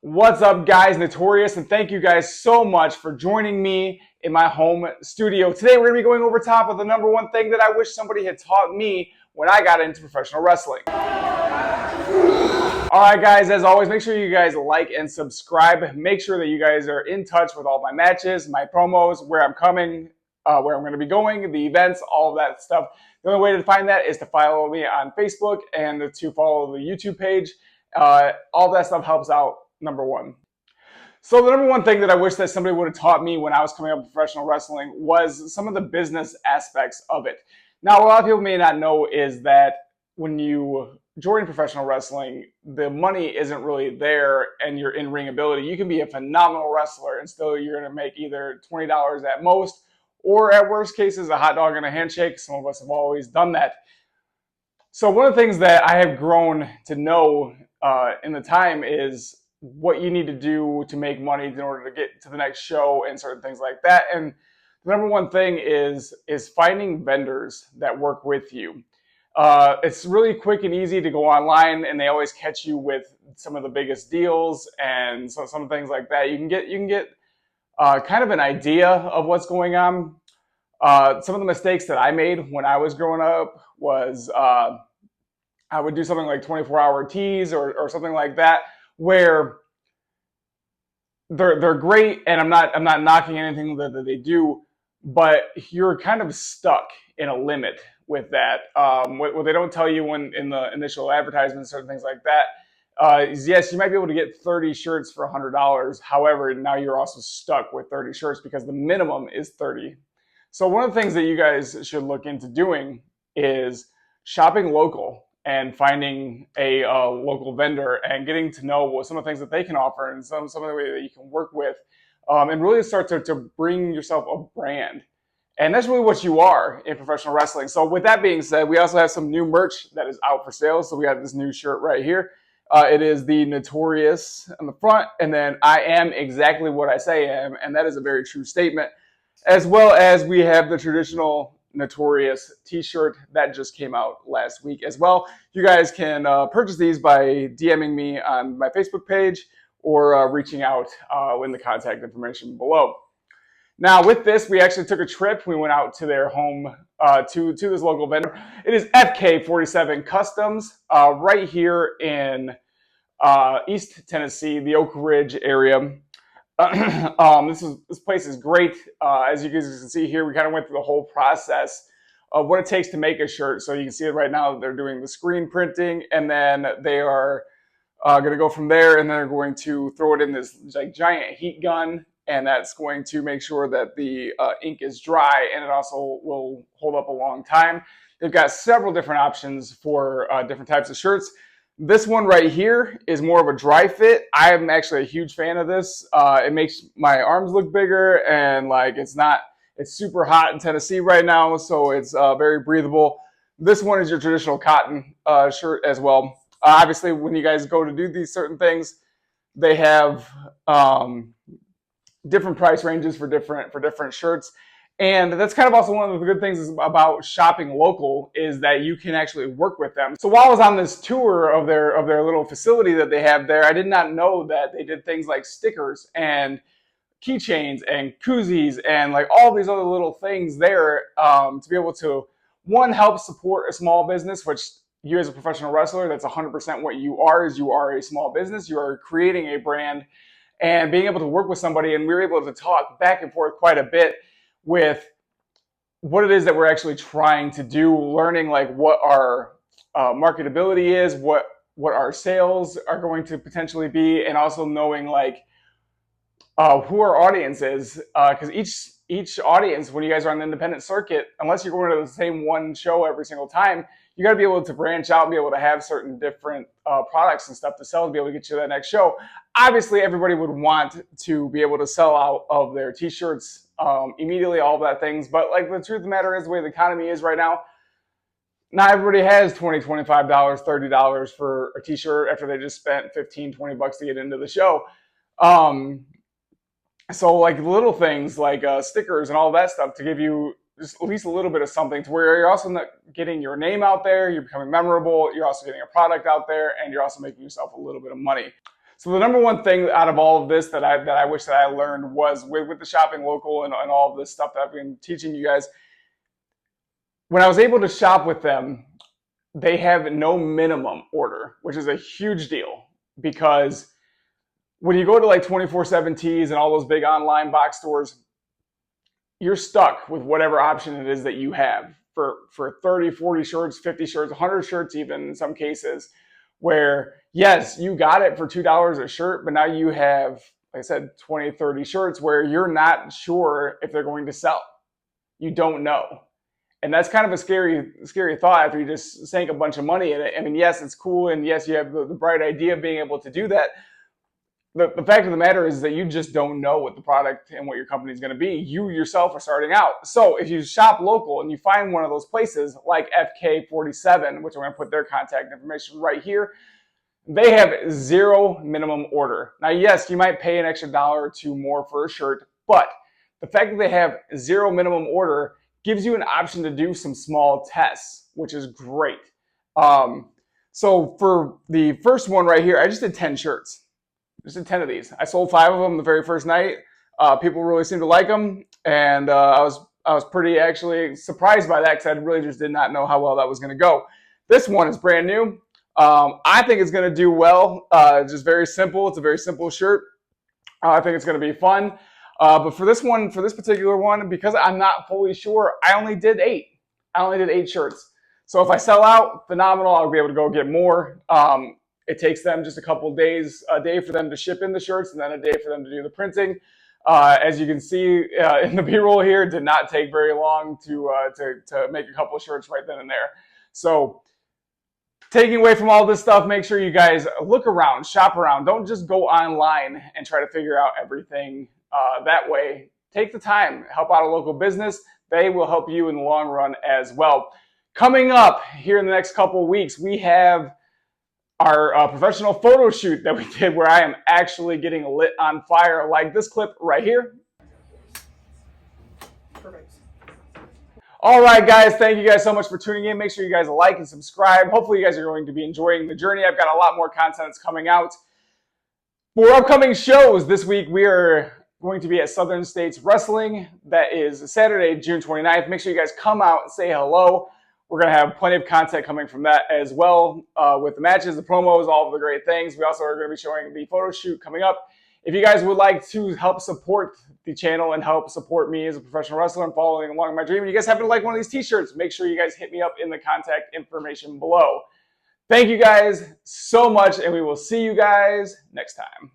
What's up, guys? Notorious, and thank you guys so much for joining me in my home studio. Today, we're going to be going over top of the number one thing that I wish somebody had taught me when I got into professional wrestling. All right, guys, as always, make sure you guys like and subscribe. Make sure that you guys are in touch with all my matches, my promos, where I'm coming, where I'm going to be going, the events, all of that stuff. The only way to find that is to follow me on Facebook and to follow the YouTube page. All that stuff helps out, number one. So the number one thing that I wish that somebody would have taught me when I was coming up with professional wrestling was some of the business aspects of it. Now, a lot of people may not know is that when you join professional wrestling, the money isn't really there and your in-ring ability. You can be a phenomenal wrestler and still you're going to make either $20 at most or at worst cases, a hot dog and a handshake. Some of us have always done that. So one of the things that I have grown to know in the time is what you need to do to make money in order to get to the next show and certain things like that. And the number one thing is finding vendors that work with you. It's really quick and easy to go online, and they always catch you with some of the biggest deals and some things like that. You can get kind of an idea of what's going on. Some of the mistakes that I made when I was growing up was I would do something like 24-hour teas or something like that, where they're great, and I'm not knocking anything that they do, but you're kind of stuck in a limit with that. What they don't tell you when in the initial advertisements, certain things like that, is yes, you might be able to get 30 shirts for $100. However, now you're also stuck with 30 shirts because the minimum is 30. So one of the things that you guys should look into doing is shopping local and finding a local vendor and getting to know what some of the things that they can offer and some of the way that you can work with, and really start to bring yourself a brand. And that's really what you are in professional wrestling. So with that being said, we also have some new merch that is out for sale. So we have this new shirt right here. It is the Notorious on the front, and then I am exactly what I say I am, and that is a very true statement. As well as we have the traditional Notorious t-shirt that just came out last week as well. You guys can purchase these by DMing me on my Facebook page or reaching out in the contact information below. Now with this, we actually took a trip. We went out to their home to this local vendor. It is FK47 Customs right here in East Tennessee, the Oak Ridge area. This place is great. As you guys can see here, we kind of went through the whole process of what it takes to make a shirt. So you can see it right now. They're doing the screen printing, and then they are going to go from there, and they're going to throw it in this like giant heat gun, and that's going to make sure that the ink is dry, and it also will hold up a long time. They've got several different options for different types of shirts. This one right here is more of a dry fit. I'm actually a huge fan of this. It makes my arms look bigger, and like it's super hot in Tennessee right now, so it's very breathable. This one is your traditional cotton shirt as well. Obviously, when you guys go to do these certain things, they have different price ranges for different shirts. And that's kind of also one of the good things about shopping local is that you can actually work with them. So while I was on this tour of their little facility that they have there, I did not know that they did things like stickers and keychains and koozies and like all these other little things there to be able to, one, help support a small business, which you as a professional wrestler, that's 100% what you are, is you are a small business. You are creating a brand and being able to work with somebody. And we were able to talk back and forth quite a bit with what it is that we're actually trying to do, learning like what our marketability is, what our sales are going to potentially be, and also knowing like who our audience is, because each audience, when you guys are on the independent circuit, unless you're going to the same one show every single time, you got to be able to branch out and be able to have certain different products and stuff to sell to be able to get you to that next show. Obviously, everybody would want to be able to sell out of their t-shirts immediately, all of that things. But like the truth of the matter is, the way the economy is right now, not everybody has $20, $25, $30 for a t-shirt after they just spent $15, $20 to get into the show. So like little things like stickers and all that stuff to give you just at least a little bit of something to where you're also not getting your name out there, you're becoming memorable, you're also getting a product out there, and you're also making yourself a little bit of money. So the number one thing out of all of this that I wish that I learned was with the shopping local and all of this stuff that I've been teaching you guys. When I was able to shop with them, they have no minimum order, which is a huge deal because when you go to like 24/7 Tees and all those big online box stores, you're stuck with whatever option it is that you have for 30, 40 shirts, 50 shirts, 100 shirts even in some cases, where yes, you got it for $2 a shirt, but now you have, like I said, 20, 30 shirts where you're not sure if they're going to sell. You don't know. And that's kind of a scary thought after you just sank a bunch of money in it. I mean, yes, it's cool, and yes, you have the bright idea of being able to do that. The fact of the matter is that you just don't know what the product and what your company is going to be. You yourself are starting out. So if you shop local and you find one of those places like FK47, which I'm going to put their contact information right here, they have zero minimum order. Now, yes, you might pay an extra $1 or $2 more for a shirt, but the fact that they have zero minimum order gives you an option to do some small tests, which is great. So for the first one right here, I just did 10 shirts. Just did 10 of these. I sold 5 of them the very first night. People really seemed to like them, and I was pretty actually surprised by that because I really just did not know how well that was going to go. This one is brand new. I think it's going to do well. Just very simple. It's a very simple shirt. I think it's going to be fun. But for this particular one, because I'm not fully sure, I only did 8. I only did 8 shirts. So if I sell out, phenomenal. I'll be able to go get more. It takes them just a couple of days, a day for them to ship in the shirts, and then a day for them to do the printing. As you can see in the B-roll here, it did not take very long to make a couple of shirts right then and there. So taking away from all this stuff, make sure you guys look around, shop around. Don't just go online and try to figure out everything that way. Take the time, help out a local business. They will help you in the long run as well. Coming up here in the next couple of weeks, we have our professional photo shoot that we did where I am actually getting lit on fire like this clip right here. Perfect. All right, guys, thank you guys so much for tuning in. Make sure you guys like and subscribe. Hopefully you guys are going to be enjoying the journey. I've got a lot more content that's coming out. For upcoming shows this week, we are going to be at Southern States Wrestling. That is Saturday, June 29th. Make sure you guys come out and say hello. We're going to have plenty of content coming from that as well with the matches, the promos, all of the great things. We also are going to be showing the photo shoot coming up. If you guys would like to help support the channel and help support me as a professional wrestler and following along my dream, and you guys happen to like one of these t-shirts, make sure you guys hit me up in the contact information below. Thank you guys so much, and we will see you guys next time.